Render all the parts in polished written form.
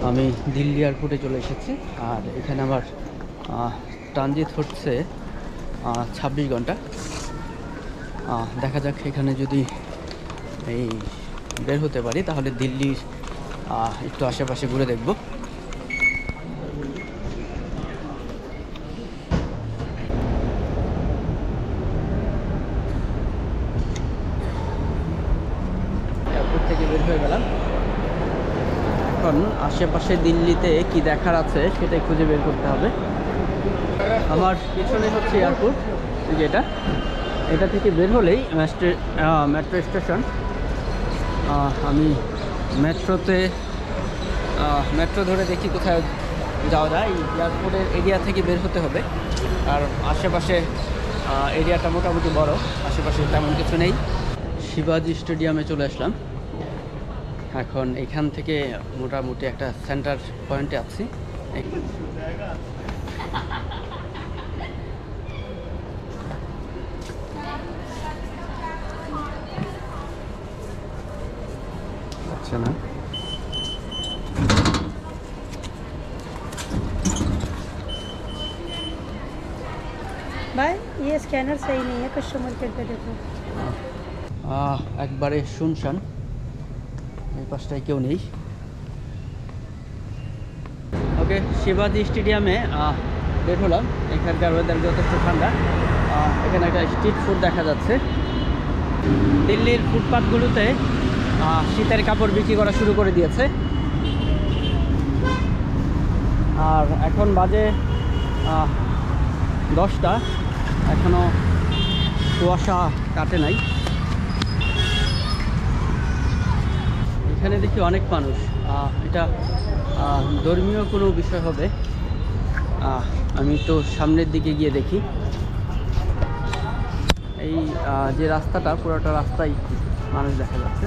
আমি দিল্লি এয়ারপোর্টে চলে এসেছি। আর এখানে আমার ট্রানজিট হচ্ছে 26 ঘন্টা। দেখা যাক এখানে যদি এই বের হতে পারি তাহলে দিল্লির একটু আশেপাশে ঘুরে দেখব। এয়ারপোর্ট থেকে বের হয়ে গেলাম। এখন আশেপাশে দিল্লিতে কি দেখার আছে সেটাই খুঁজে বের করতে হবে। আমার পিছনে হচ্ছে এয়ারপোর্ট, যেটা এটা থেকে বের হলেই মেট্রো স্টেশন। আমি মেট্রো ধরে দেখি কোথায় যাওয়া যায়। এয়ারপোর্টের এরিয়া থেকে বের হতে হবে। আর আশেপাশে এরিয়াটা মোটামুটি বড়, আশেপাশে তেমন কিছু নেই। শিবাজি স্টেডিয়ামে চলে আসলাম। এখন এখান থেকে মোটামুটি একটা সেন্টার পয়েন্টে আছি। আচ্ছা না, भाई ये स्कैनर सही नहीं है, कस्टमर केयर पे देखो। একবারে শুনশান, এই পাশটায় কেউ নেই। ওকে, শিবাজি স্টেডিয়ামে বের হলাম। এখানকার ওয়েদার যথেষ্ট ঠান্ডা। এখানে একটা স্ট্রিট ফুড দেখা যাচ্ছে। দিল্লির ফুটপাথগুলোতে শীতের কাপড় বিক্রি করা শুরু করে দিয়েছে। আর এখন বাজে 10টা, এখনও কুয়াশা কাটে নাই। এখানে দেখি অনেক মানুষ। এটা ধর্মীয় কোনো বিষয় হবে। আমি তো সামনের দিকে গিয়ে দেখি। এই যে রাস্তাটা, পুরোটা রাস্তায় মানুষ দেখা যাচ্ছে।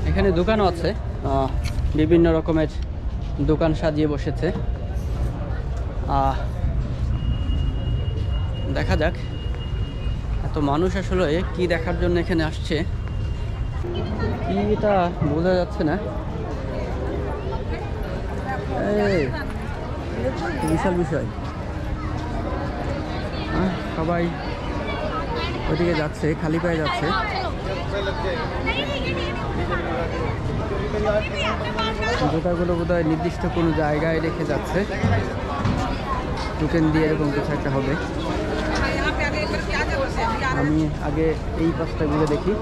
এখানে দোকানও আছে, বিভিন্ন রকমের দোকান সাজিয়ে বসেছে। দেখা যাক এত মানুষ আসলে কি দেখার জন্য এখানে আসছে, কি এটা বোঝা যাচ্ছে না। বিশাল বিষয়। সবাই ওইদিকে যাচ্ছে, খালি পায়ে যাচ্ছে। জুতাগুলো বোধহয় নির্দিষ্ট কোনো জায়গায় রেখে যাচ্ছে, টোকেন দিয়ে এরকম কিছু একটা হবে। আমি আগে এই পাশটা ঘুরে দেখি।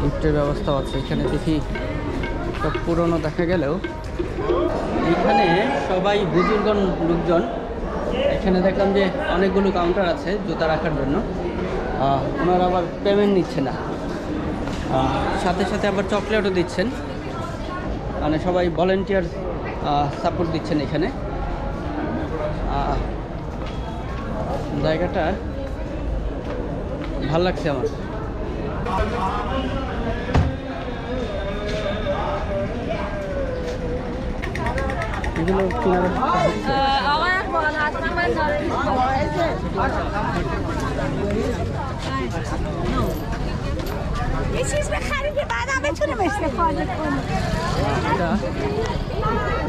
লিফটের ব্যবস্থা আছে এখানে, দেখি সব পুরনো দেখা গেলেও এখানে সবাই বুজুর্গ লোকজন। এখানে দেখলাম যে অনেকগুলো কাউন্টার আছে জুতা রাখার জন্য। ওনারা আবার পেমেন্ট নিচ্ছে না, সাথে সাথে আবার চকলেটও দিচ্ছেন। মানে সবাই ভলেন্টিয়ার সাপোর্ট দিচ্ছেন এখানে। জায়গাটা ভাল লাগছে আমার। এগুলো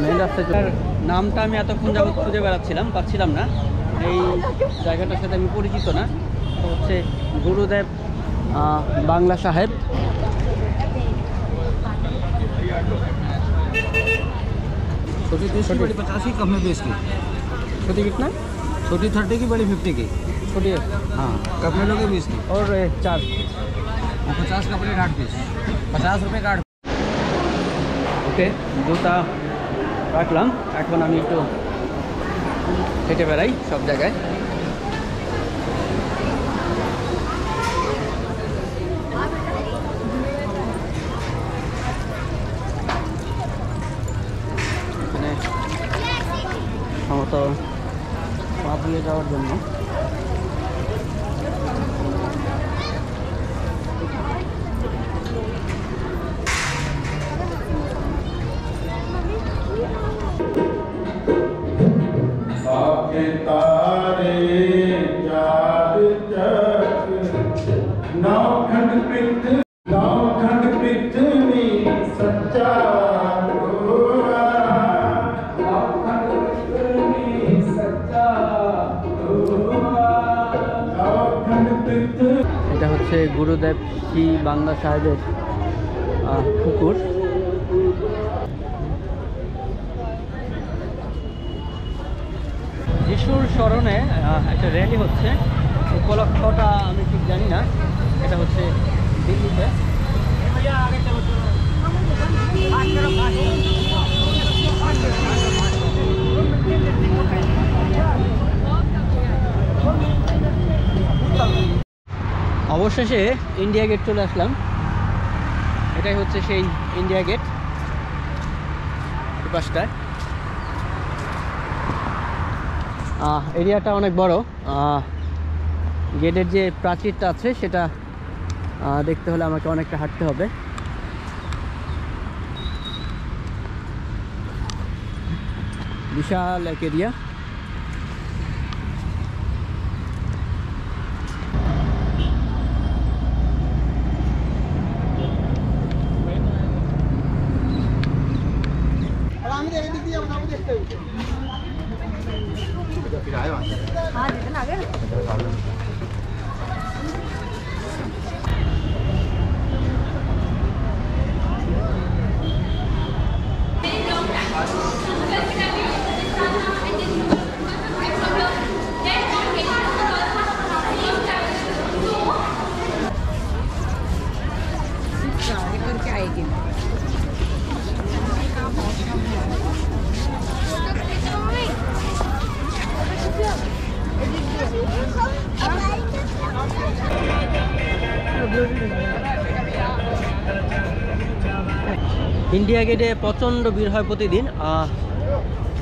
মেন রাস্তার নামটা আমি এতক্ষণ যাবত খুঁজে বেড়াচ্ছিলাম, পাচ্ছিলাম না। এই জায়গাটার সাথে আমি পরিচিত না। তো হচ্ছে গুরুদেব বাংলা সাহেব। छोटी 30 की, बड़ी 50 की, कम में 20 की। छोटी कितना? छोटी 30 की, बड़ी 50 की। छोटी है, हाँ, कप में लोगे 20 की। और 4 50 का प्लेट 8 पीस, 50 रुपये का 8। ওকে, জুতা রাখলাম। এখন আমি একটু হেঁটে বেড়াই সব জায়গায়। এখানে সম্ভবত পা দিয়ে যাওয়ার জন্য। आपके तारे चाँद चक नौखंड पृथ्वी सच्चा गोरा नौखंड पृथ्वी सच्चा गोरा नौखंड पृथ्वी। এটা হচ্ছে গুরুদেব শ্রী বাংলা সাহেবের পুকুর। যিশুর স্মরণে একটা র্যালি হচ্ছে, উপলক্ষটা আমি ঠিক জানি না। এটা হচ্ছে দিল্লিতে। অবশেষে ইন্ডিয়া গেট চলে আসলাম। এটাই হচ্ছে সেই ইন্ডিয়া গেট, এই পাশটায়। এরিয়াটা অনেক বড়। গেটের যে প্রাচীরটা আছে সেটা দেখতে হলে আমাকে অনেকটা হাঁটতে হবে। বিশাল এক এরিয়া। हाँ जितना आगे करके आएगी। ইন্ডিয়া গেটে প্রচণ্ড ভিড় হয় প্রতিদিন।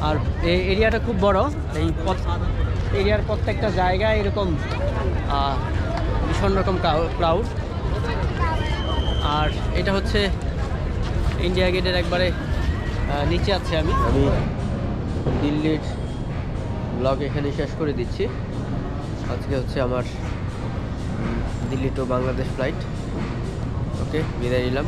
আর এই এরিয়াটা খুব বড়। এই এরিয়ার প্রত্যেকটা জায়গায় এরকম ভীষণ রকম ক্রাউড। আর এটা হচ্ছে ইন্ডিয়া গেটের একবারে নিচে আছে। আমি দিল্লির ব্লগ এখানে শেষ করে দিচ্ছি। আজকে হচ্ছে আমার দিল্লি টু বাংলাদেশ ফ্লাইট। ওকে, বিদায় নিলাম।